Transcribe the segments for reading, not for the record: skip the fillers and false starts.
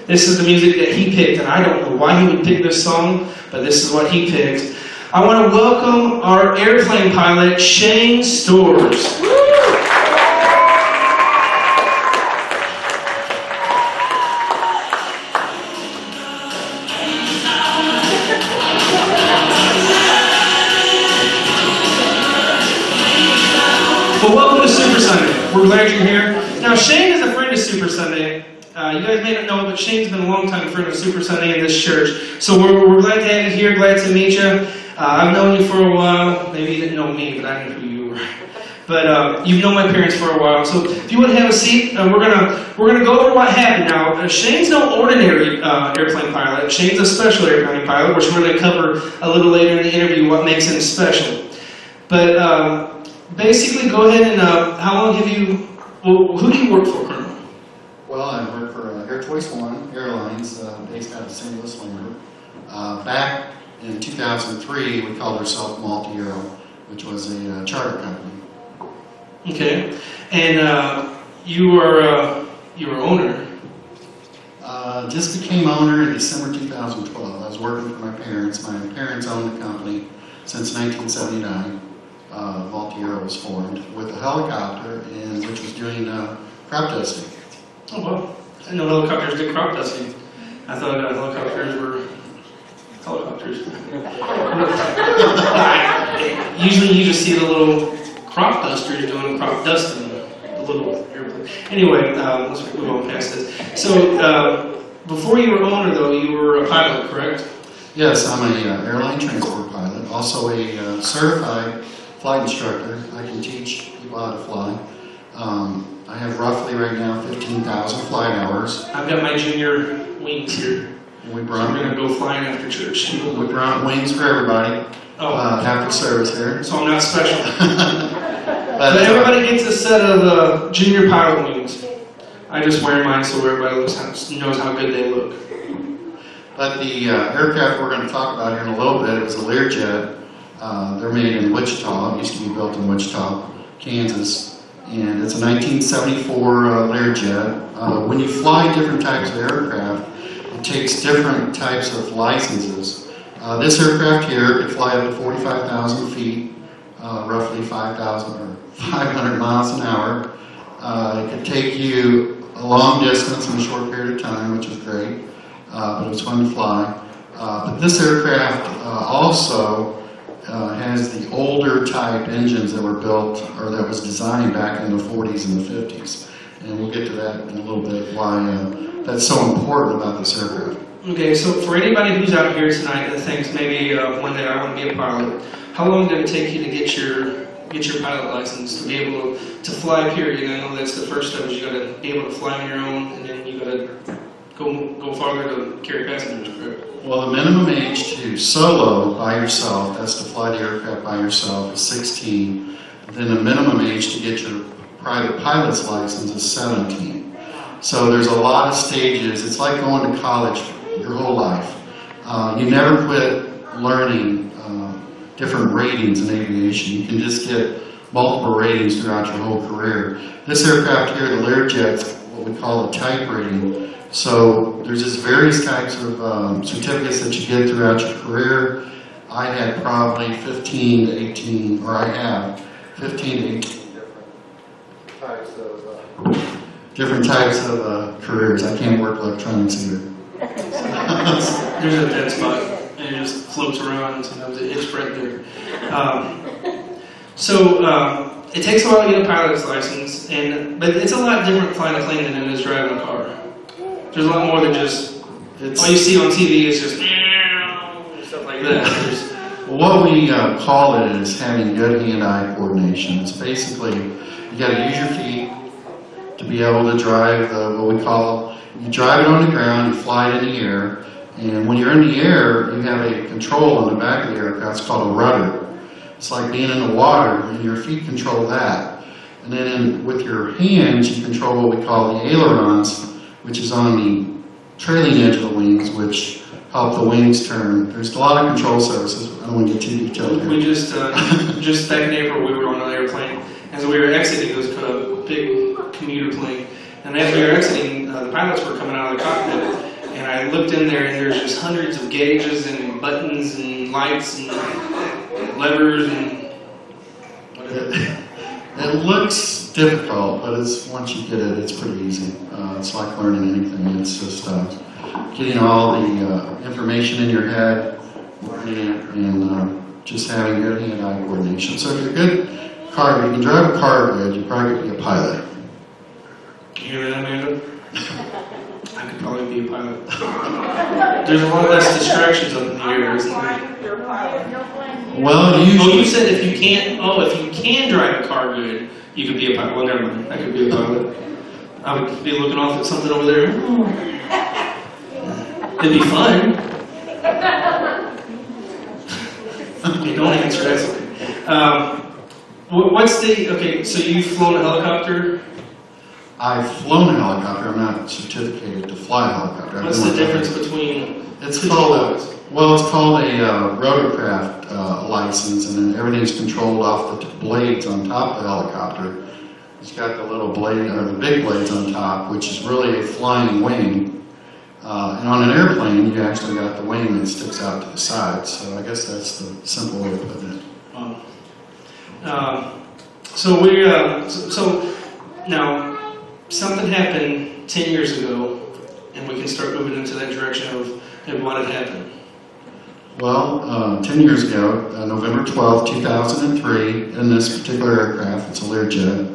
This is the music that he picked, and I don't know why he would pick this song, but this is what he picked. I want to welcome our airplane pilot, Shane Storrs. Well, welcome to Super Sunday. We're glad you're here. Now, Shane is a friend of Super Sunday. You guys may not know, but Shane's been a long-time friend of Super Sunday in this church. So we're glad to have you here, glad to meet you. I've known you for a while. Maybe you didn't know me, but I knew who you were. But you've known my parents for a while. So if you want to have a seat, we're gonna go over what happened. Now, Shane's no ordinary airplane pilot. Shane's a special airplane pilot, which we're going to cover a little later in the interview what makes him special. But basically, go ahead and how long have you? Well, who do you work for, Colonel? Well, I work for Air Choice One Airlines, based out of St. Louis, Missouri. Back in 2003, we called ourselves Multi-Aero, which was a charter company. Okay, and you were owner. Just became owner in December 2012. I was working for my parents. My parents owned the company since 1979. Multi-Aero was formed with a helicopter, and which was doing crop dusting. Oh well, I didn't know helicopters did crop dusting. I thought helicopters were helicopters. Usually you just see the little crop dusters doing crop dusting, the little airplane. Anyway, let's move on past this. So, before you were owner though, you were a pilot, correct? Yes, I'm a airline transport pilot, also a certified flight instructor. I can teach people how to fly. I have roughly right now 15,000 flight hours. I've got my junior wings here. We brought, I'm going to go flying after church. We brought wings for everybody after service here. So I'm not special. But everybody gets a set of junior pilot wings. I just wear mine so everybody knows how good they look. But the aircraft we're going to talk about here in a little bit, it was a Learjet. They're made in Wichita. It used to be built in Wichita, Kansas. And it's a 1974 Learjet. When you fly different types of aircraft, it takes different types of licenses. This aircraft here could fly up to 45,000 feet, roughly 500 miles an hour. It could take you a long distance in a short period of time, which is great, but it was fun to fly. But this aircraft also has the older type engines that were built, or that was designed back in the 40s and the 50s. And we'll get to that in a little bit, why that's so important about this aircraft. Okay, so for anybody who's out here tonight that thinks maybe one day I want to be a pilot, how long did it take you to get your pilot license, to be able to fly, period? I know that's the first step, is you got to be able to fly on your own, and then you got to go farther to carry passengers, correct? Well, the minimum age to solo by yourself, that's to fly the aircraft by yourself, is 16. Then the minimum age to get your private pilot's license is 17. So there's a lot of stages. It's like going to college your whole life. You never quit learning different ratings in aviation. You can just get multiple ratings throughout your whole career. This aircraft here, the Learjet's what we call a type rating. So there's just various types of certificates that you get throughout your career. I had probably 15 to 18, or I have 15 to 18 different types of careers. I can't work electronics either. There's a dead spot, and it just floats around, and sometimes it hits right there. It takes a while to get a pilot's license, but it's a lot different flying a plane than it is driving a car. There's a lot more than just, all you see on TV is just stuff like that. Well, what we call it is having good hand-eye coordination. It's basically, you got to use your feet to be able to drive what we call, you drive it on the ground, you fly it in the air, and when you're in the air, you have a control on the back of the aircraft. It's called a rudder. It's like being in the water, and your feet control that. And then with your hands, you control what we call the ailerons, which is on the trailing edge of the wings, which help the wings turn. There's a lot of control surfaces. I don't want to get too detailed here. We just back in April, we were on an airplane. As we were exiting, it was a big commuter plane. And as we were exiting, the pilots were coming out of the cockpit, I looked in there and there's just hundreds of gauges and buttons and lights and levers and whatever. It looks difficult, but once you get it, it's pretty easy. It's like learning anything. It's just getting all the information in your head, learning it, and just having good hand-eye coordination. So if you're good if you can drive a car good, you probably could be a pilot. You hear that, Amanda? I could probably be a pilot. There's a lot less distractions up in the air, isn't there? Well, you said if you can drive a car good, you could be a pilot. Well, never mind. I could be a pilot. I would be looking off at something over there. It'd be fun. Okay, don't answer. That's okay. Okay, so you've flown a helicopter? I've flown a helicopter. I'm not certificated to fly a helicopter. What's the difference between it's called a rotorcraft license, and then everything's controlled off the blades on top of the helicopter. It's got the little blade, or the big blades on top, which is really a flying wing. And on an airplane, you actually got the wing that sticks out to the side. So I guess that's the simple way of putting it. So now something happened 10 years ago, and we can start moving into that direction of what had happened. Well, 10 years ago, November 12, 2003, in this particular aircraft, it's a Learjet,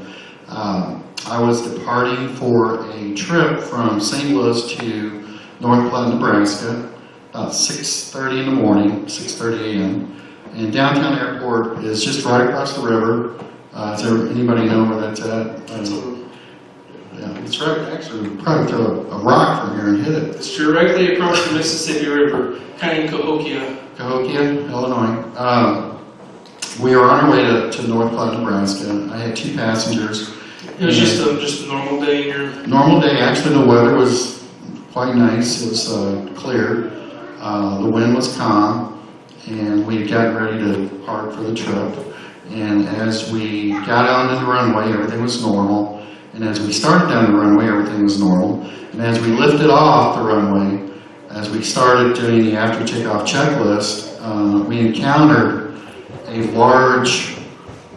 I was departing for a trip from St. Louis to North Platte, Nebraska, about 6:30 in the morning, 6:30 a.m. And downtown airport is just right across the river. Does anybody know where that's at? Yeah, it's right. Actually, we'd probably throw a rock from here and hit it. It's directly across the Mississippi River, kind of in Cahokia. Cahokia, Illinois. We were on our way to North Platte, Nebraska. I had 2 passengers. It was just a normal day in your... Normal day. Actually, the weather was quite nice. It was clear. The wind was calm, and we had gotten ready to depart for the trip. And as we got out onto the runway, everything was normal. And as we started down the runway, everything was normal. And as we lifted off the runway, as we started doing the after takeoff checklist, we encountered a large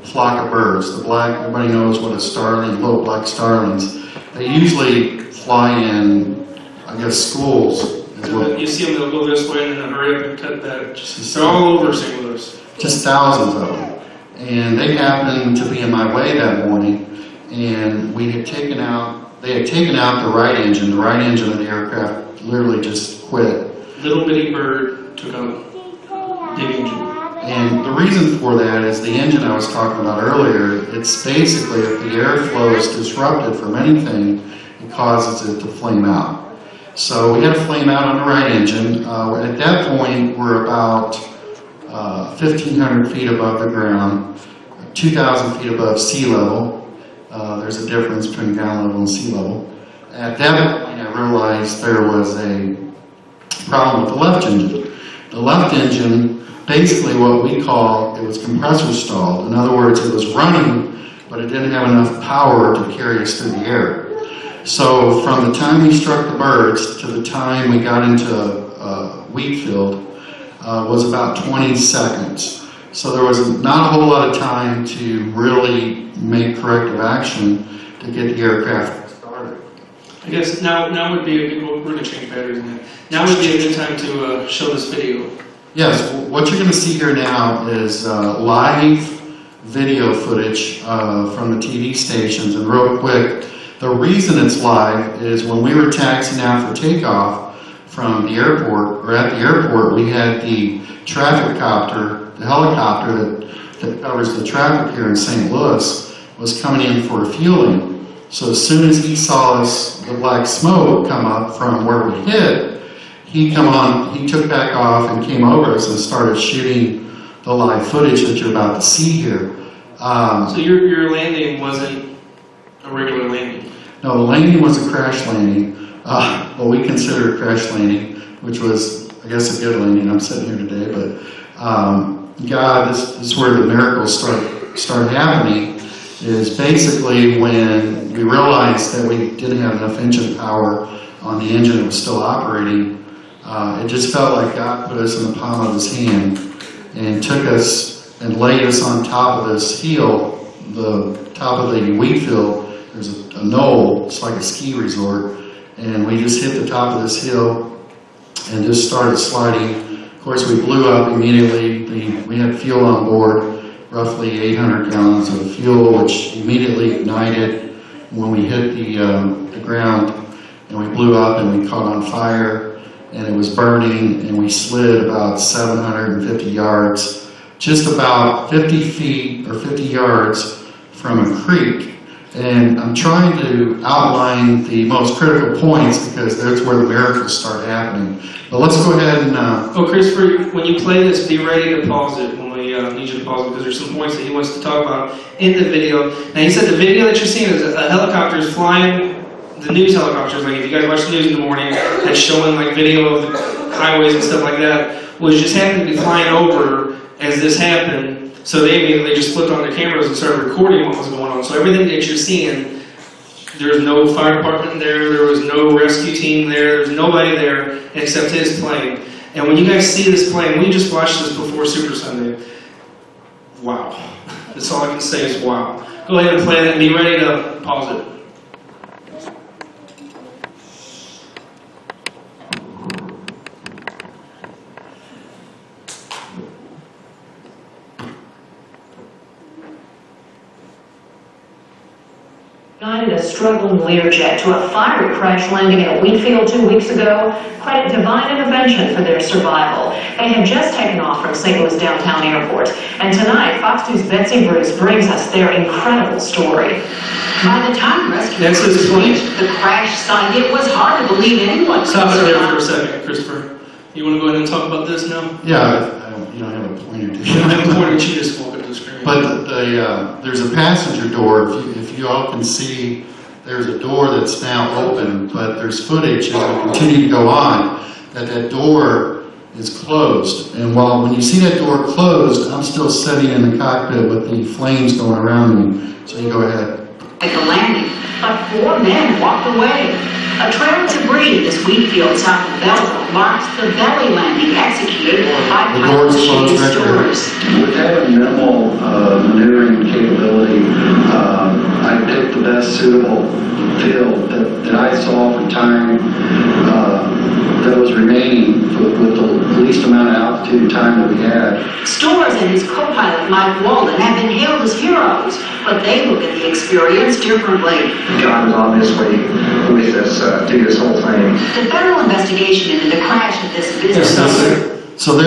flock of birds. Everybody knows what a starling, little black starlings. They usually fly in, I guess, schools. You see them, they'll go this way and then hurry up and cut back. They're all over St. Louis. Just thousands of them. And they happened to be in my way that morning. And they had taken out the right engine. The right engine of the aircraft literally just quit. Little bitty bird took out big engine. And the reason for that is the engine I was talking about earlier. It's basically, if the airflow is disrupted from anything, it causes it to flame out. So we had a flame out on the right engine. At that point, we're about 1,500 feet above the ground, 2,000 feet above sea level. There's a difference between ground level and sea level. At that point, I realized there was a problem with the left engine. The left engine, basically what we call, it was compressor stalled. In other words, it was running, but it didn't have enough power to carry us through the air. So from the time we struck the birds to the time we got into wheat field was about 20 seconds. So there was not a whole lot of time to really make corrective action to get the aircraft started. I guess now would be a good, we're going to change batteries in that. Now would be a good time to show this video. Yes, what you're going to see here now is live video footage from the TV stations. And real quick, the reason it's live is when we were taxiing out for takeoff from the airport, or at the airport, we had the traffic copter, the helicopter that covers the traffic here in St. Louis, was coming in for refueling. So as soon as he saw the black smoke come up from where we hit, he took back off and came over us and started shooting the live footage that you're about to see here. So your landing wasn't a regular landing? No, the landing was a crash landing. Well, we consider a crash landing, which was, I guess, a good landing. I'm sitting here today, but God, this is where the miracles start happening. Is basically when we realized that we didn't have enough engine power on the engine that was still operating. It just felt like God put us in the palm of His hand and took us and laid us on top of this hill, the top of the wheat field. There's a knoll, it's like a ski resort, and we just hit the top of this hill and just started sliding. Of course, we blew up immediately. We had fuel on board, roughly 800 gallons of fuel, which immediately ignited when we hit the ground, and we blew up and we caught on fire, and it was burning, and we slid about 750 yards, just about 50 feet or 50 yards from a creek. And I'm trying to outline the most critical points because that's where the miracles start happening. But let's go ahead and... Oh, Christopher, when you play this, be ready to pause it when we need you to pause it, because there's some points that he wants to talk about in the video. Now, he said the video that you're seeing is a helicopter is flying, the news helicopters, like if you guys watch the news in the morning, that's showing like video of the highways and stuff like that, was just happened to be flying over as this happened. So they immediately just flipped on their cameras and started recording what was going on. So everything that you're seeing, there's no fire department there, there was no rescue team there, there's nobody there except his plane. And when you guys see this plane, we just watched this before Super Sunday. Wow. That's all I can say is wow. Go ahead and play that and be ready to pause it. United a struggling Learjet to a fiery crash landing in a wheat field 2 weeks ago. Credit divine intervention for their survival. They had just taken off from St. Louis downtown airport. And tonight, Fox News' Betsy Bruce brings us their incredible story. By the time rescue That's his crews point. reached the crash site, it was hard to believe anyone could Stop it there for a survive. second, Christopher. You want to go ahead and talk about this now? Yeah, you don't have a pointer, do You don't have a you? pointer, you just walk up to the screen. But there's a passenger door. If you all can see, there's a door that's now open, but there's footage as we continue to go on that door is closed. And when you see that door closed, I'm still sitting in the cockpit with the flames going around me. So you go ahead. At the landing, but 4 men walked away. A trail of debris in this wheat field south of Belleville marks the belly landing executed by The pilot door's closed Shane right there. Stores. With having minimal maneuvering capability, I picked the best suitable field that I saw for time that was remaining with the least amount of altitude and time that we had. Stores and his co-pilot Mike Walden have been hailed as heroes, but they look at the experience differently. God was obviously with us through this whole thing. The federal investigation into the crash of this business. Stop there. So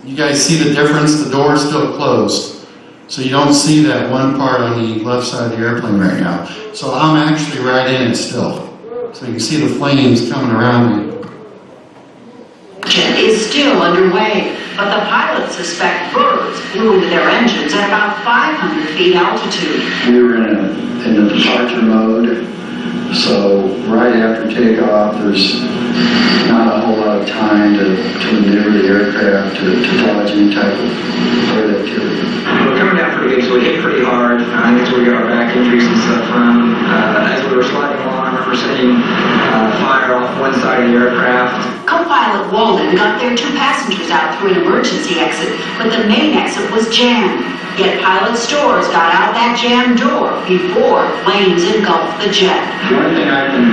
you guys see the difference? The door is still closed. So you don't see that one part on the left side of the airplane right now. So I'm actually right in it still. So you can see the flames coming around me. Is still underway, but the pilots suspect birds flew into their engines at about 500 feet altitude. We were in a departure mode, so right after takeoff, there's not a whole lot of time to maneuver the aircraft to dodge any type of bird activity. We're coming down pretty good, so we hit pretty hard. I think that's where we got our back injuries and stuff from. As we were sliding along, I remember seeing fire off one side of the aircraft. Co-pilot Walden got their 2 passengers out through an emergency exit, but the main exit was jammed. Yet pilot Stores got out that jammed door before flames engulfed the jet. The only thing I can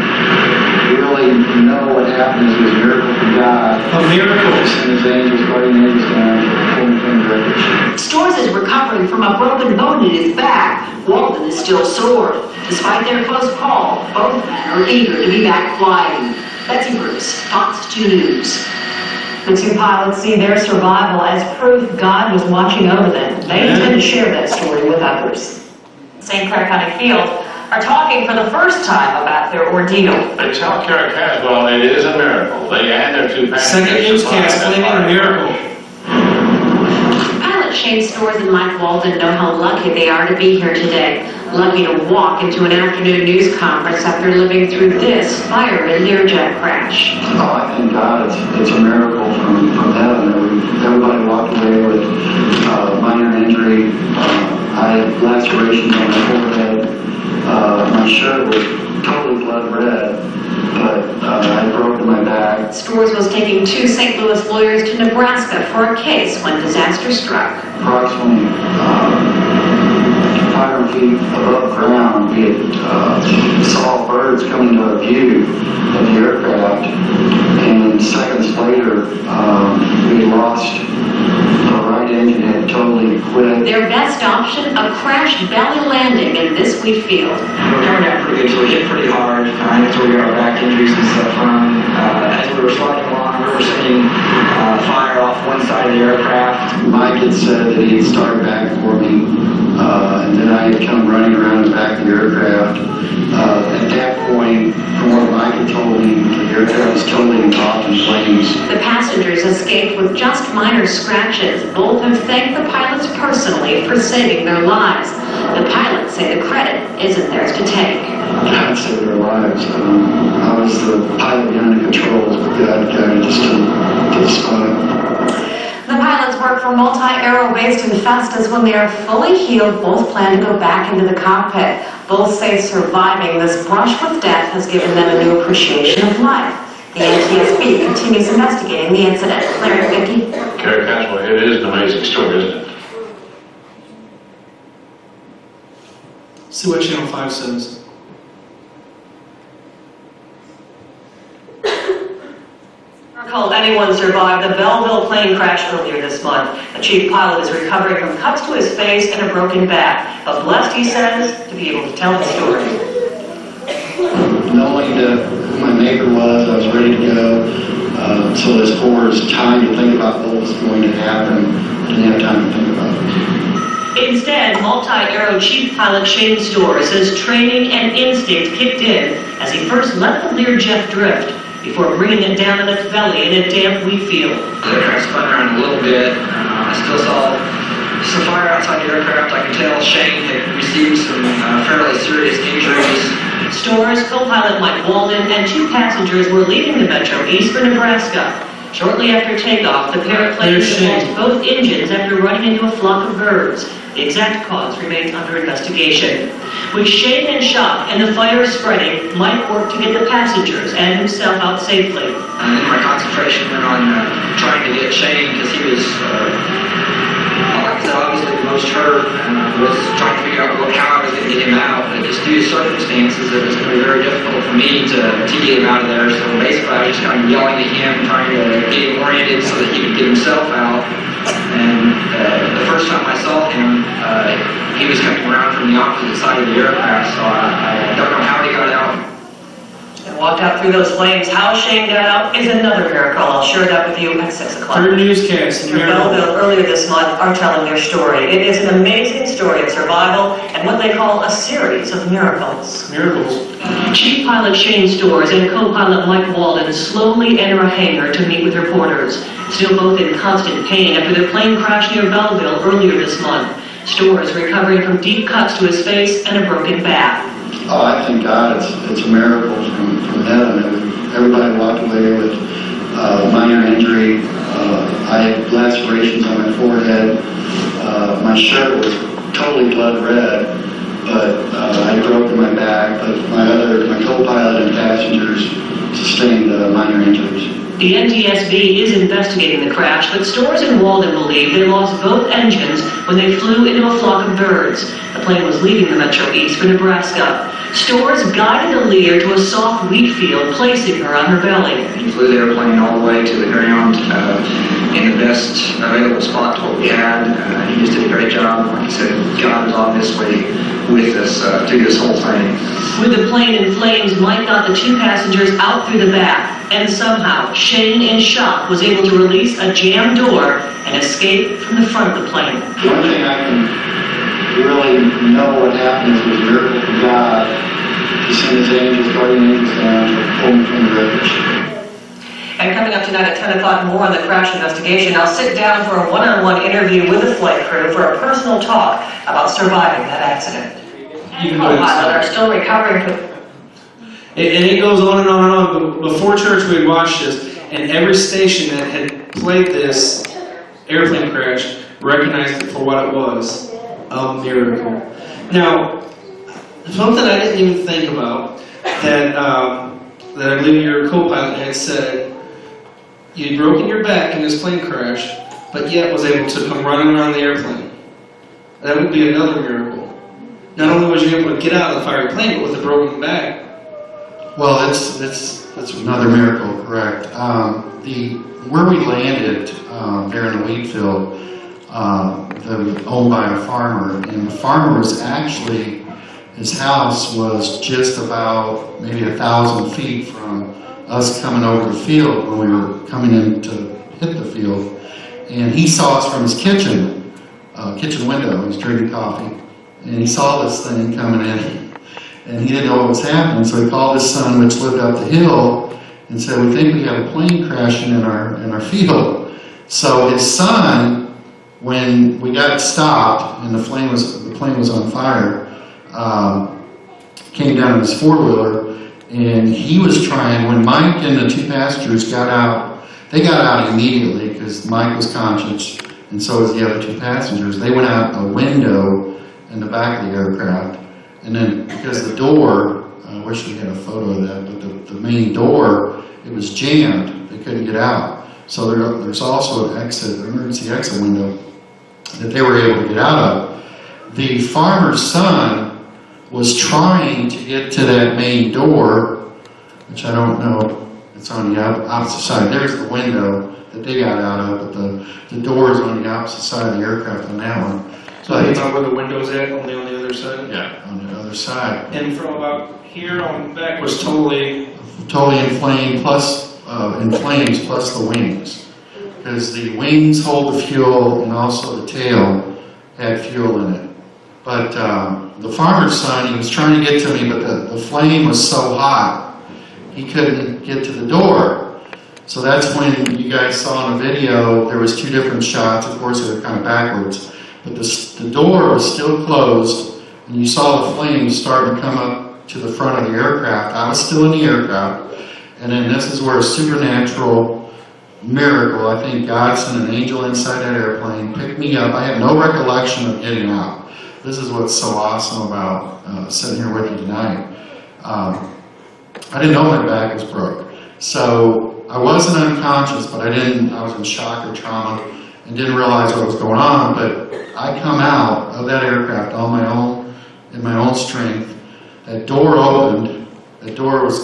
really know what happened is it was a miracle from God A miracle. and His angels fighting angels down for pulling from the wreckage. Stores is recovering from a broken bone in his back. Walden is still sore. Despite their close call, both men are eager to be back flying. Betsy Bruce, Fox 2 News. The 2 pilots see their survival as proof God was watching over them. They intend to share that story with others. St. Clair County Field are talking for the first time about their ordeal. They tell Kara Caswell it is a miracle. They and their 2 passengers. Second newscast claiming a miracle. Pilot Shane Stores and Mike Walden know how lucky they are to be here today. Lucky to walk into an afternoon news conference after living through this fiery Learjet crash. Oh, I thank God it's a miracle from heaven. Everybody walked away with minor injury. I had lacerations on my forehead. My shirt was totally blood red. but I'd broken my back. Storrs was taking 2 St. Louis lawyers to Nebraska for a case when disaster struck. Approximately 500 feet above ground, we had saw birds coming to view of the aircraft, and seconds later, we lost the right engine had totally quit. Their best option, a crash belly landing in this wheat field. We were coming down pretty good, so we hit pretty hard. That's where we got our back injuries and stuff from. As we were sliding along, we were seeing fire off one side of the aircraft. Mike had said that he had started back for me, and then I had come running around the back of the aircraft. At that point, from what Mike had told me, the aircraft was totally engulfed in flames. The passengers escaped with just minor scratches. Both have thanked the pilots personally for saving their lives. The pilots say the credit isn't theirs to take. God saved their lives. I was the pilot behind the controls, but God guided us to the spot. The pilots work for Multi-Aero based in Festus. When they are fully healed, both plan to go back into the cockpit. Both say surviving this brush with death has given them a new appreciation of life. The NTSB continues investigating the incident. Larry, Vicki? Carrie Caswell, it is an amazing story, isn't it? See what Channel 5 says. Called anyone survived the Belleville plane crash earlier this month. The chief pilot is recovering from cuts to his face and a broken back, but blessed, he says, to be able to tell the story. Knowing who my neighbor was, I was ready to go. So as far as time to think about what was going to happen, I didn't have time to think about it. Instead, Multi-Aero chief pilot Shane Storrs says training and instinct kicked in as he first let the Learjet drift before bringing it down on its belly in a damp wheat field. The aircraft spun around a little bit. I still saw some fire outside the aircraft. I could tell Shane had received some fairly serious injuries. Storrs, co-pilot Mike Walden, and 2 passengers were leaving the Metro East for Nebraska. Shortly after takeoff, the pair of planes lost both engines after running into a flock of birds. The exact cause remains under investigation. With Shane in shock and the fire spreading, Mike worked to get the passengers and himself out safely. And my concentration went on trying to get Shane because he was, like I said, obviously the most hurt, and I was trying to figure out how I was going to get him out. But just due to circumstances, it was going to be very difficult for me to get him out of there. So basically, I was just kind of yelling at him, trying to get him oriented so that he could get himself out. And the first time I saw him, he was coming around from the opposite side of the aircraft, so I don't know how he got out. And walked out through those flames. How Shane got out is another miracle. I'll share that with you at 6 o'clock. Third newscast. From Belleville earlier this month are telling their story. It is an amazing story of survival and what they call a series of miracles. Miracles. Chief pilot Shane Storrs and co-pilot Mike Walden slowly enter a hangar to meet with reporters. Still both in constant pain after their plane crashed near Belleville earlier this month. Storrs recovering from deep cuts to his face and a broken back. Oh, I thank God it's a miracle from heaven. Everybody walked away with minor injury. I had lacerations on my forehead. My shirt was totally blood red, but I had broken my back. But my co-pilot and passengers sustained minor injuries. The NTSB is investigating the crash, but Storrs and Walden believe they lost both engines when they flew into a flock of birds. The plane was leaving the Metro East for Nebraska. Storrs guided the Lear to a soft wheat field, placing her on her belly. He flew the airplane all the way to the ground in the best available spot to what we had. He just did a great job. Like I said, God was obviously with us through this whole thing. With the plane in flames, Mike got the 2 passengers out through the back. And somehow, Shane, in shock, was able to release a jammed door and escape from the front of the plane. The only thing I can really know what happened is it was a miracle from God to send his angels, guardian angels down to pull me from the wreckage. And coming up tonight at 10 o'clock, more on the crash investigation. I'll sit down for a one-on-one interview with the flight crew for a personal talk about surviving that accident. And co-pilot are still recovering from... And it goes on and on and on. But before church, we watched this, and every station that had played this airplane crash recognized it for what it was, a miracle. Now, something I didn't even think about, that that I believe your co-pilot had said you'd broken your back in this plane crash, but yet was able to come running around the airplane. That would be another miracle. Not only was you able to get out of the fiery plane, but with a broken back. Well, that's another miracle, correct. Where we landed there in the wheat field, owned by a farmer, and the farmer was actually, his house was just about maybe 1,000 feet from us coming over the field when we were coming in to hit the field. And he saw us from his kitchen window. He was drinking coffee, and he saw this thing coming in, and he didn't know what was happening. So he called his son, which lived up the hill, and said, "We think we have a plane crashing in our field." So his son, when we got stopped and the plane was on fire, came down in his four-wheeler, and he was trying. When Mike and the two passengers got out, they got out immediately because Mike was conscious, and so was the other two passengers. They went out a window in the back of the aircraft, and then because the door, I wish we had a photo of that, but the main door, it was jammed. They couldn't get out. So there's also an emergency exit window that they were able to get out of. The farmer's son was trying to get to that main door, which I don't know, it's on the opposite side. There's the window that they got out of, but the door is on the opposite side of the aircraft on that one. So that's not where the window's at, only on the other side? Yeah, on the other side. And from about here on back was totally inflamed, plus in flames, plus the wings. Because the wings hold the fuel, and also the tail had fuel in it. But the farmer's son, he was trying to get to me, but the flame was so hot, he couldn't get to the door. So that's when you guys saw in the video, there was two different shots. Of course, they were kind of backwards. But the door was still closed, and you saw the flames starting to come up to the front of the aircraft. I was still in the aircraft. And then this is where a supernatural miracle, I think God sent an angel inside that airplane, picked me up. I have no recollection of getting out. This is what's so awesome about sitting here with you tonight. I didn't know my back was broke. So I wasn't unconscious, but I was in shock or trauma and didn't realize what was going on. But I come out of that aircraft on my own, in my own strength. That door opened,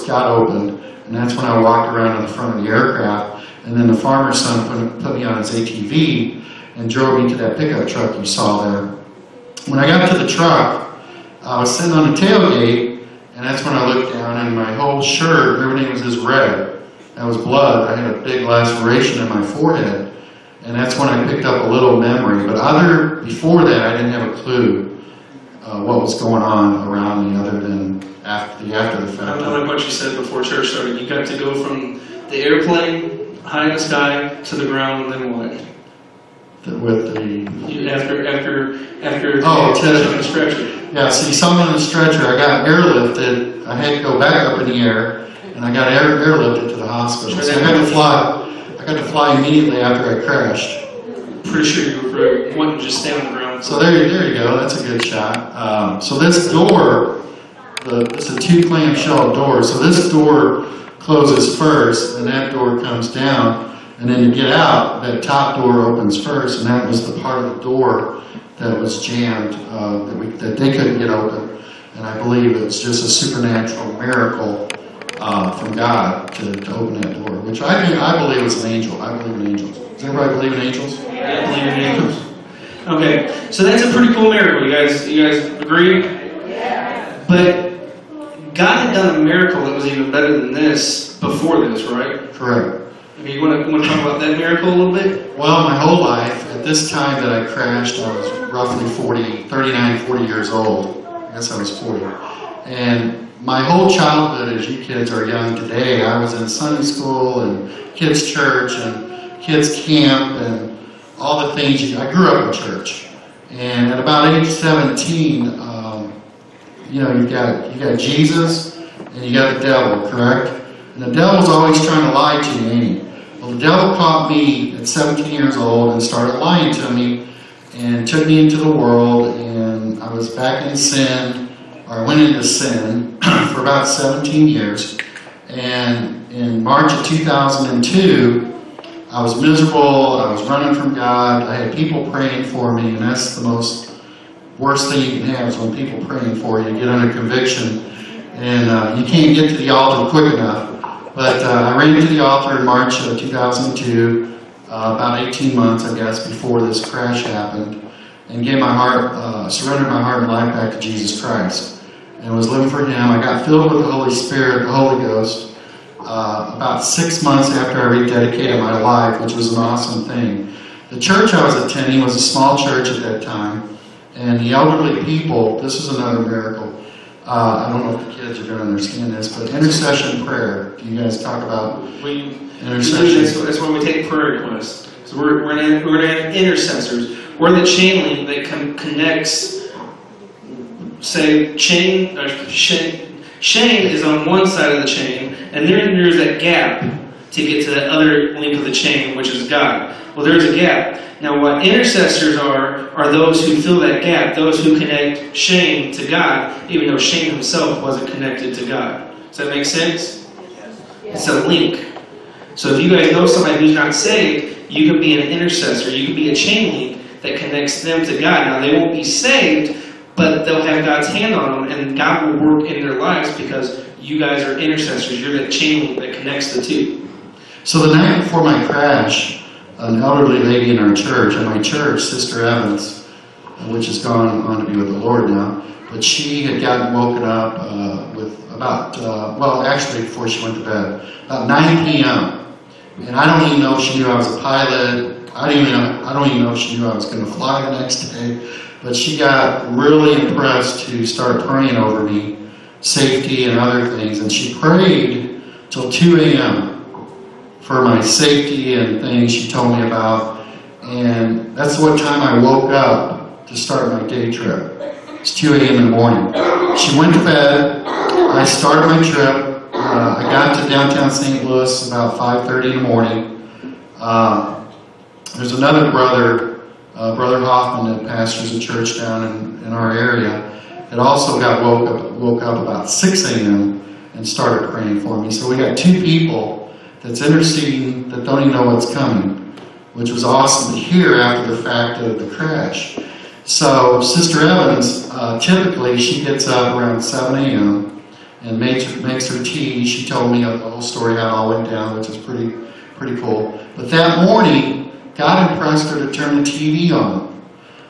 got opened, and that's when I walked around in the front of the aircraft. And then the farmer's son put me on his ATV and drove me to that pickup truck you saw there. When I got to the truck, I was sitting on the tailgate, and that's when I looked down, and my whole shirt, everything was just red. That was blood. I had a big laceration in my forehead, and that's when I picked up a little memory. But before that, I didn't have a clue what was going on around me, other than after the fact. I like what you said before church started. You got to go from the airplane, high in the sky, to the ground, and then what? With the... After oh, on the stretcher. Yeah, so you saw me on the stretcher. I got airlifted. I had to go back up in the air, and I got airlifted to the hospital. So I got to fly immediately after I crashed. Pretty sure you were wanting to just stay on the ground. So there you go. That's a good shot. So this door, it's a two clamshell door. So this door closes first, and that door comes down. And then to get out, that top door opens first, and that was the part of the door that was jammed, that they couldn't get open. And I believe it's just a supernatural miracle from God to open that door, which I believe is an angel. I believe in angels. Does everybody believe in angels? Yeah, I believe in angels. Okay, so that's a pretty cool miracle. You guys agree? Yeah. But God had done a miracle that was even better than this before this, right? Correct. Okay, you want to talk about that miracle a little bit? Well, my whole life, at this time that I crashed, I was roughly 39, 40 years old. I guess I was 40. And my whole childhood, as you kids are young today, I was in Sunday school and kids' church and kids' camp and all the things. I grew up in church. And at about age 17, you got Jesus and you got the devil, correct? And the devil's always trying to lie to you, ain't he? Well, the devil caught me at 17 years old and started lying to me and took me into the world, and I was back in sin, or I went into sin for about 17 years. And in March of 2002, I was miserable, I was running from God, I had people praying for me, and that's the worst thing you can have is when people praying for you. You get under conviction, and you can't get to the altar quick enough. But I ran to the altar in March of 2002, about 18 months, I guess, before this crash happened, and gave my heart, surrendered my heart and life back to Jesus Christ, and was living for Him. I got filled with the Holy Spirit, the Holy Ghost, about 6 months after I rededicated my life, which was an awesome thing. The church I was attending was a small church at that time, and the elderly people, this is another miracle. I don't know if the kids are going to understand this, but intercession prayer. Do you guys talk about intercession? That's when we take prayer requests. So we're going to have intercessors. We're the chain link that connects, say, Shane is on one side of the chain, and there's that gap to get to that other link of the chain, which is God. Well, there's a gap. Now, what intercessors are those who fill that gap, those who connect Shane to God, even though Shane himself wasn't connected to God. Does that make sense? It's a link. So if you guys know somebody who's not saved, you could be an intercessor. You could be a chain link that connects them to God. Now, they won't be saved, but they'll have God's hand on them, and God will work in their lives because you guys are intercessors. You're the chain link that connects the two. So the night before my crash, an elderly lady in our church, and my church, Sister Evans, which has gone on to be with the Lord now, but she had gotten woken up with about, well, actually before she went to bed, about 9 p.m. And I don't even know if she knew I was a pilot. I don't even know if she knew I was going to fly the next day. But she got really impressed to start praying over me, safety and other things. And she prayed till 2 a.m. for my safety and things she told me about. And that's what time I woke up to start my day trip. It's 2 a.m. in the morning. She went to bed. I started my trip. I got to downtown St. Louis about 5:30 in the morning. There's another brother, Brother Hoffman, that pastors a church down in our area, that also got woke up about 6 a.m. and started praying for me. So we got two people that's interceding that don't even know what's coming, which was awesome to hear after the fact of the crash. So Sister Evans, typically she gets up around 7 a.m. and makes her tea. She told me the whole story how it all went down, which is pretty cool. But that morning, God impressed her to turn the TV on.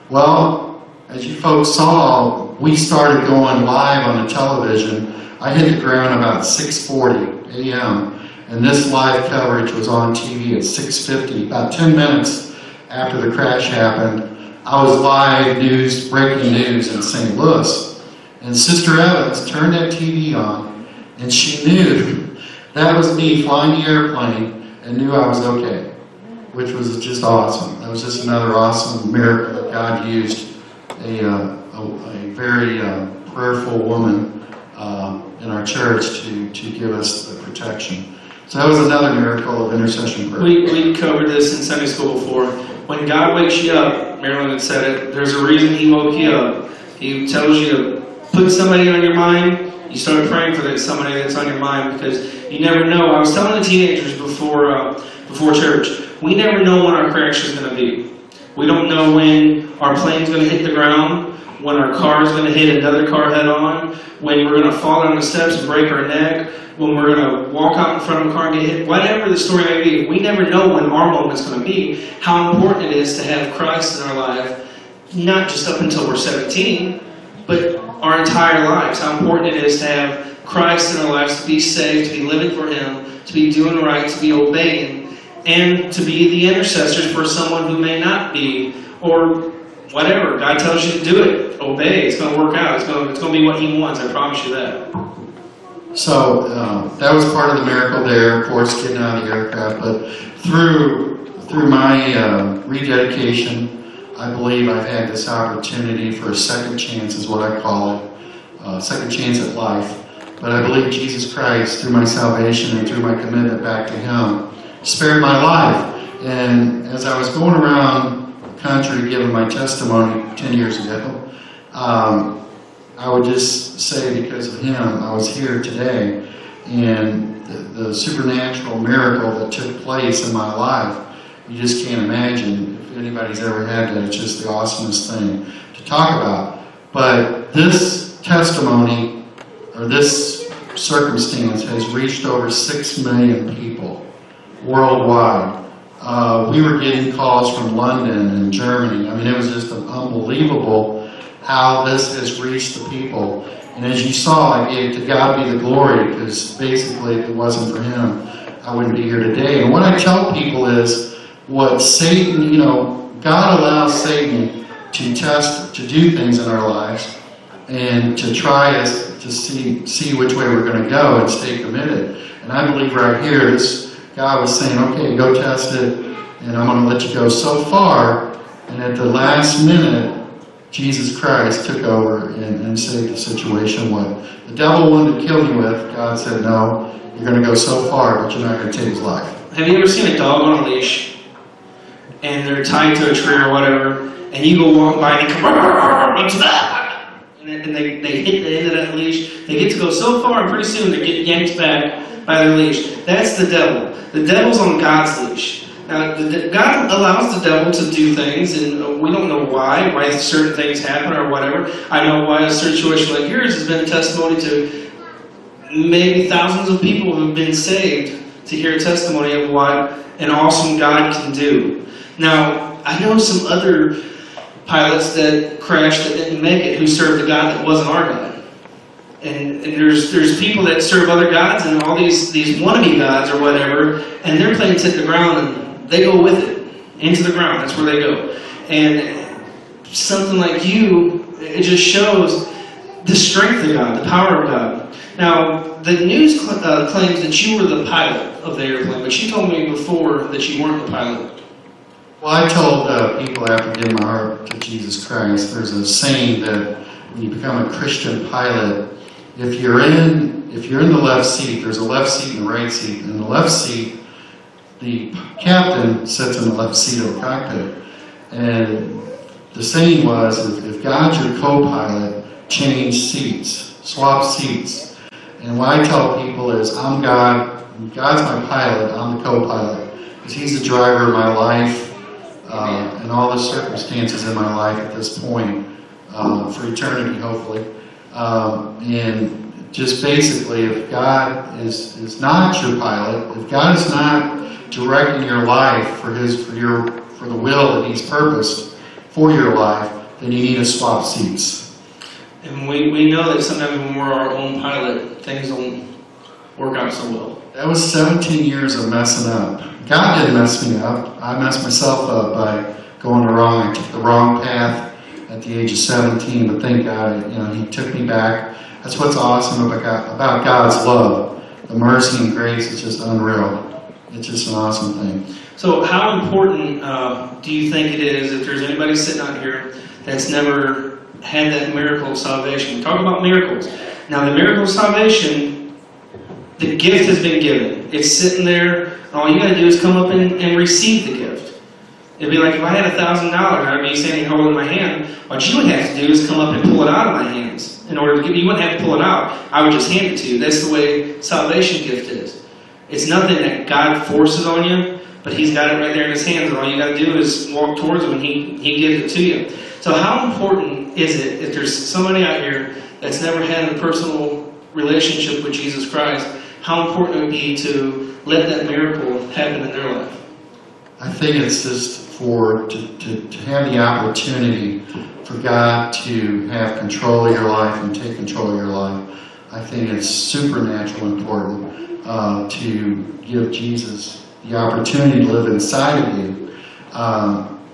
Well, as you folks saw, we started going live on the television. I hit the ground about 6:40 a.m. and this live coverage was on TV at 6:50, about 10 minutes after the crash happened. I was live news, breaking news in St. Louis. And Sister Evans turned that TV on, and she knew that was me flying the airplane and knew I was okay, which was just awesome. That was just another awesome miracle that God used a very prayerful woman in our church to give us the protection. So that was another miracle of intercession prayer. We covered this in Sunday school before. When God wakes you up, Marilyn had said it, there's a reason He woke you up. He tells you to put somebody on your mind. You start praying for that somebody that's on your mind, because you never know. I was telling the teenagers before church, we never know when our crash is going to be. We don't know when our plane's going to hit the ground, when our car is going to hit another car head on, when we're going to fall down the steps and break our neck, when we're going to walk out in front of a car and get hit. Whatever the story may be, we never know when our moment's going to be. How important it is to have Christ in our life, not just up until we're 17, but our entire lives. How important it is to have Christ in our lives, to be saved, to be living for Him, to be doing right, to be obeying, and to be the intercessors for someone who may not be, or whatever. God tells you to do it. Obey. It's going to work out. It's going to be what He wants. I promise you that. So that was part of the miracle there, of course, getting out of the aircraft. But through my rededication, I believe I've had this opportunity for a second chance, is what I call it, second chance at life. But I believe Jesus Christ, through my salvation and through my commitment back to Him, spared my life. And as I was going around the country giving my testimony 10 years ago, I would just say because of Him, I was here today. and the supernatural miracle that took place in my life, you just can't imagine. If anybody's ever had that, it's just the awesomest thing to talk about. But this testimony, or this circumstance, has reached over 6 million people worldwide. We were getting calls from London and Germany. I mean, it was just unbelievable how this has reached the people. And as you saw, I gave to God be the glory, because basically if it wasn't for Him, I wouldn't be here today. And what I tell people is, what Satan, God allows Satan to test, to do things in our lives, and to try us to see which way we're going to go and stay committed. And I believe right here, this God was saying, okay, go test it, and I'm going to let you go so far. And at the last minute, Jesus Christ took over and saved the situation. What the devil wanted to kill me with, God said, no, you're going to go so far, but you're not going to take his life. Have you ever seen a dog on a leash, and they're tied to a tree or whatever, and you go walk by and they come, what's that? And they hit the end of that leash. They get to go so far, and pretty soon they get yanked back by their leash. That's the devil. The devil's on God's leash. Now, God allows the devil to do things, and we don't know why certain things happen or whatever. I know why a situation like yours has been a testimony to maybe thousands of people who have been saved to hear a testimony of what an awesome God can do. Now, I know some other pilots that crashed that didn't make it who served a God that wasn't our God. And there's people that serve other gods and all these wannabe gods or whatever, and their planes hit the ground and they go with it into the ground. That's where they go. And something like you, it just shows the strength of God, the power of God. Now, the news claims that you were the pilot of the airplane, but you told me before that you weren't the pilot. Well, I told people after giving my heart to Jesus Christ, there's a saying that when you become a Christian pilot, if you're in the left seat, there's a left seat and a right seat. In the left seat, the captain sits in the left seat of the cockpit. And the saying was, if God's your co-pilot, change seats, swap seats. And what I tell people is, I'm God, God's my pilot, I'm the co-pilot. Because He's the driver of my life and all the circumstances in my life at this point, for eternity, hopefully. And just basically, if God is not your pilot, if God is not directing your life for the will that He's purposed for your life, then you need to swap seats. And we know that sometimes when we're our own pilot, things don't work out so well. That was 17 years of messing up. God didn't mess me up. I messed myself up by going wrong. I took the wrong path at the age of 17, but thank God, He took me back. That's what's awesome about God's love. The mercy and grace is just unreal. It's just an awesome thing. So how important do you think it is, if there's anybody sitting out here that's never had that miracle of salvation? We talk about miracles. Now, the miracle of salvation, the gift has been given. It's sitting there. All you got to do is come up and receive the gift. It'd be like if I had $1,000, I'd be standing holding my hand. What you would have to do is come up and pull it out of my hands. In order to give you wouldn't have to pull it out. I would just hand it to you. That's the way salvation gift is. It's nothing that God forces on you, but He's got it right there in His hands, and all you got to do is walk towards Him, and He gives it to you. So how important is it if there's somebody out here that's never had a personal relationship with Jesus Christ, how important it would be to let that miracle happen in their life? I think it's just to have the opportunity for God to have control of your life and take control of your life. I think it's supernatural important to give Jesus the opportunity to live inside of you.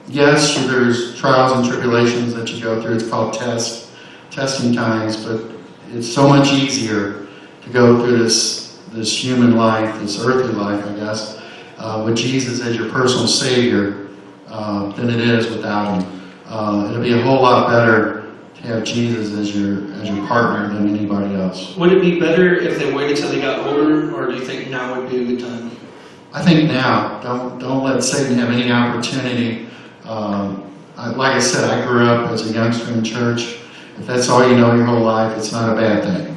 Yes, there's trials and tribulations that you go through. It's called testing times, but it's so much easier to go through this human life, this earthly life, I guess, with Jesus as your personal Savior than it is without Him. It'll be a whole lot better to have Jesus as your partner than anybody else. Would it be better if they waited till they got older, or do you think now would be a good time? I think now. Don't let Satan have any opportunity. Like I said, I grew up as a youngster in church. If that's all you know your whole life, it's not a bad thing.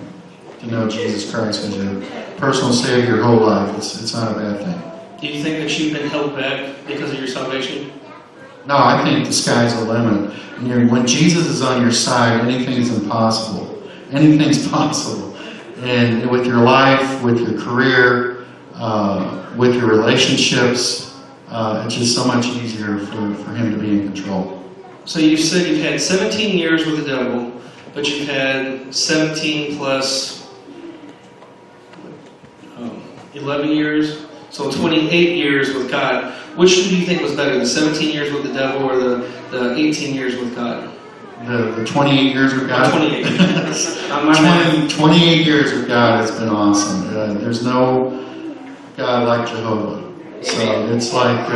to know Jesus Christ as your personal Savior your whole life. It's not a bad thing. Do you think that you've been held back because of your salvation? No, I think the sky's the limit. When Jesus is on your side, anything's impossible. Anything's possible. And with your life, with your career, with your relationships, it's just so much easier for Him to be in control. So you said you've had 17 years with the devil, but you've had 17 plus 11 years, so 28 years with God. Which do you think was better, the 17 years with the devil or the 18 years with God? The 28 years with God? 28. 28 years with God has been awesome. There's no God like Jehovah. So it's like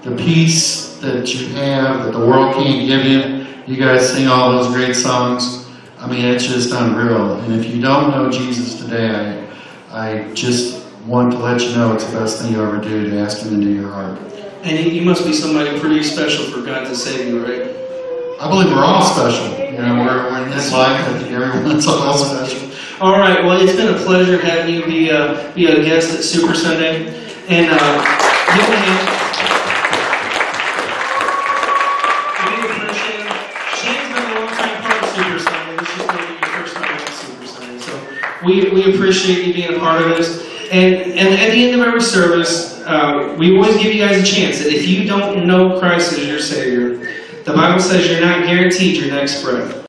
the peace that you have that the world can't give you. You guys sing all those great songs. I mean, it's just unreal. And if you don't know Jesus today, I just want to let you know it's the best thing you ever do to ask Him into your heart. And you must be somebody pretty special for God to save you, right? I believe we're all special. We're in this life. I think everyone's all special. All right. Well, it's been a pleasure having you be a guest at Super Sunday, and give a hand. We appreciate it. Shane's been a long time part of Super Sunday. This is maybe your first time at Super Sunday, so we appreciate you being a part of this. And at the end of every service, we always give you guys a chance that if you don't know Christ as your Savior, the Bible says you're not guaranteed your next breath.